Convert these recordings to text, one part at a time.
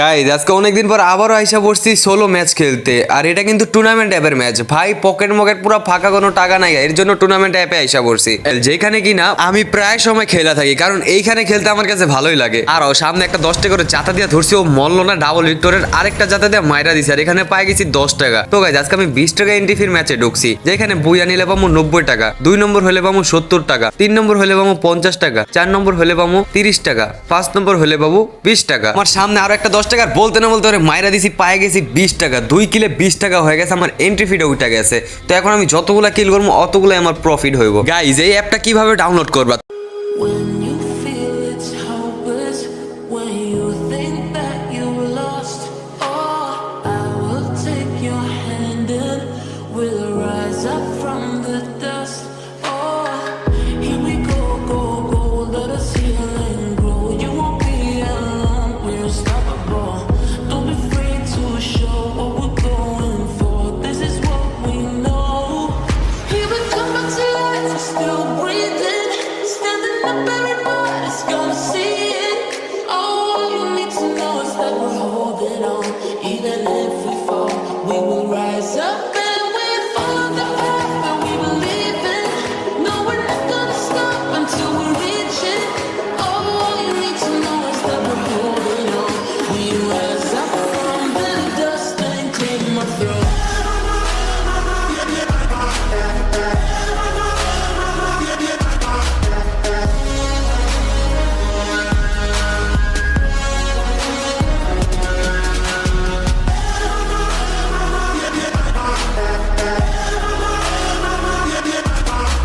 Guys আজকে অনেকদিন পর আবারও আইসা পড়ছি সোলো ম্যাচ খেলতে। আর এটা কিন্তু টুর্নামেন্ট অ্যাপের ম্যাচ ভাই, পকেট মকেট পুরো ফাঁকা, কোনো টাকা নাই, এর জন্য টুর্নামেন্ট অ্যাপে আইসা পড়ছি, যেখানে কিনা আমি প্রায় সময় খেলা থাকি, কারণ এইখানে খেলতে আমার কাছে ভালোই লাগে। আর সামনে একটা 10 টাকা করে জাতা দিয়ে ধরছি, ও মল্ল না ডাবল ভিক্টরের আরেকটা জাতা দিয়ে মাইরা দিছে, আর এখানে পাই গেছি 10 টাকা। তো গাইস আজকে আমি 20 টাকা এন্ট্রি ফির ম্যাচে ঢুকছি, যেখানে বুইয়া নিলে পামু 90 টাকা, 2 নম্বর হলে পামু 70 টাকা, 3 নম্বর হলে পামু 50 টাকা, 4 নম্বর হলে পামু 30 টাকা, 5 নম্বর হলে পাবো 20 টাকা। আমার সামনে আরো একটা 10 টাকার বলতে না বলতে মাইরা দিছি, পায়ে গেছি 20 টাকা, 2 কিলে 20 টাকা হয়ে গেছে, আমার এন্ট্রি ফিটা উঠে গেছে। তো এখন আমি যতগুলা কিল করবো অতগুলাই আমার প্রফিট হইব। গাইজ এই অ্যাপটা কিভাবে ডাউনলোড করবা? When you feel it's hopeless, when you think that you lost, oh, I will take your hand and we'll rise up from the dust. Oh, here we go, go, go, let us heal and grow. You won't be alone, we're unstoppable. Don't be afraid to show what we're going for. This is what we know. Here we come back to life, we're still breathing. Standing up, everybody's gonna see it. All you need to know is that we're holding on. Even if we fall, we will rise up and we follow the path that we believe in. No, we're not gonna stop until we reach it. All you need to know is that we're holding on. We rise up from the dust and claim our throne.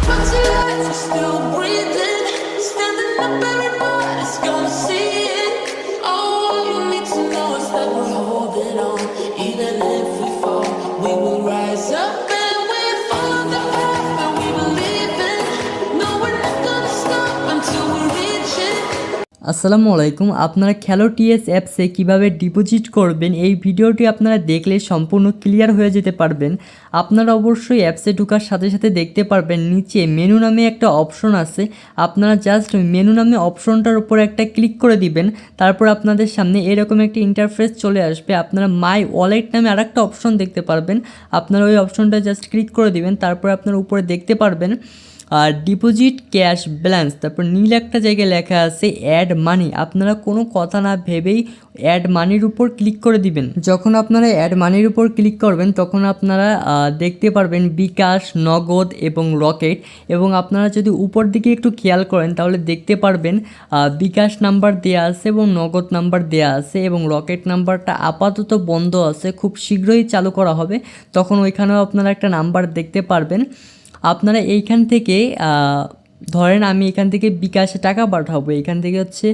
But tonight we're still breathing. Standing up, everybody's gonna see it. All you need to know is that we're holding on. Even if we fall, we will rise up and we follow the path that we believe in. No, we're not gonna stop until we reach it. আসসালামু আলাইকুম। আপনারা খেলো T S অ্যাপসে কিভাবে deposit করবেন এই ভিডিওটি আপনারা দেখলে সম্পূর্ণ ক্লিয়ার হয়ে যেতে পারবেন। আপনারা অবশ্যই অ্যাপসে ঢোকার সাথে সাথে দেখতে পারবেন নিচে মেনু নামে একটা অপশন আছে। আপনারা জাস্ট মেনু নামে অপশনটার উপর একটা ক্লিক করে দিবেন, তারপর আপনাদের সামনে এরকম একটা ইন্টারফেস চলে আসবে। আপনারা মাই ওয়ালেট নামে আরেকটা অপশন দেখতে পারবেন, আপনারা ওই অপশনটা জাস্ট ক্লিক করে দিবেন, তারপর আপনারা উপরে দেখতে পারবেন আর ডিপোজিট ক্যাশ ব্যালেন্স, তারপর নীল একটা জায়গায় লেখা আছে অ্যাড মানি। আপনারা কোনো কথা না ভেবেই অ্যাড মানির উপর ক্লিক করে দিবেন। যখন আপনারা অ্যাড মানির উপর ক্লিক করবেন তখন আপনারা দেখতে পারবেন বিকাশ, নগদ এবং রকেট। এবং আপনারা যদি উপর দিকে একটু খেয়াল করেন তাহলে দেখতে পারবেন বিকাশ নাম্বার দেয়া আছে এবং নগদ নাম্বার দেয়া আছে, এবং রকেট নাম্বারটা আপাতত বন্ধ আছে, খুব শীঘ্রই চালু করা হবে, তখন ওইখানেও আপনারা একটা নাম্বার দেখতে পারবেন। আপনারা এইখান থেকে ধরেন আমি এখান থেকে বিকাশে টাকা পাঠাবো, এখান থেকে হচ্ছে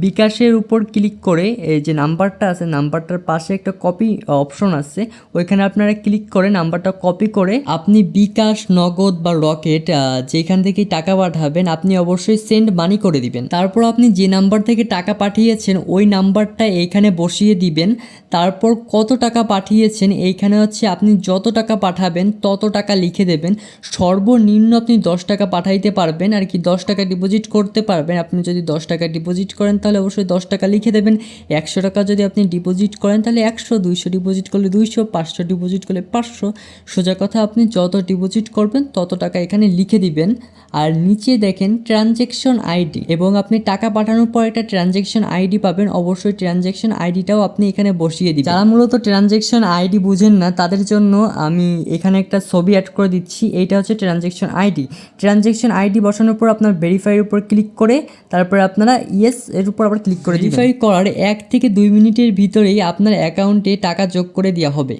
বিকাশের উপর ক্লিক করে এই যে নাম্বারটা আছে নাম্বারটার পাশে একটা কপি অপশন আছে, ওইখানে আপনারা ক্লিক করে নাম্বারটা কপি করে আপনি বিকাশ, নগদ বা রকেট যেখান থেকে টাকা পাঠাবেন আপনি অবশ্যই সেন্ড মানি করে দিবেন। তারপর আপনি যে নাম্বার থেকে টাকা পাঠিয়েছেন ওই নাম্বারটা এইখানে বসিয়ে দিবেন। তারপর কত টাকা পাঠিয়েছেন এইখানে হচ্ছে আপনি যত টাকা পাঠাবেন তত টাকা লিখে দেবেন। সর্বনিম্ন আপনি 10 টাকা পাঠাইতে পারবেন আর কি, 10 টাকা ডিপোজিট করতে পারবেন। আপনি যদি 10 টাকা ডিপোজিট করেন তাহলে অবশ্যই 10 টাকা লিখে দেবেন। 100 টাকা যদি আপনি ডিপোজিট করেন তাহলে 100, 200 ডিপোজিট করলে 200, 500 ডিপোজিট করলে 500। সোজা কথা আপনি যত ডিপোজিট করবেন তত টাকা এখানে লিখে দিবেন। আর নিচে দেখেন ট্রানজ্যাকশন আইডি, এবং আপনি টাকা পাঠানোর পর একটা ট্রানজ্যাকশন আইডি পাবেন, অবশ্যই ট্রানজ্যাকশন আইডিটাও আপনি এখানে বসিয়ে দিবেন। যারা মূলত ট্রানজ্যাকশন আইডি বুঝেন না তাদের জন্য আমি এখানে একটা ছবি অ্যাড করে দিচ্ছি, এইটা হচ্ছে ট্রানজ্যাকশন আইডি। ট্রানজ্যাকশন আইডি বসানোর পর আপনার ভেরিফাইয়ের উপর ক্লিক করে তারপরে আপনারা ইয়েস এর উপর আবার ক্লিক করে ভেরিফাই করার 1 থেকে 2 মিনিটের ভিতরেই আপনার অ্যাকাউন্টে টাকা যোগ করে দেওয়া হবে।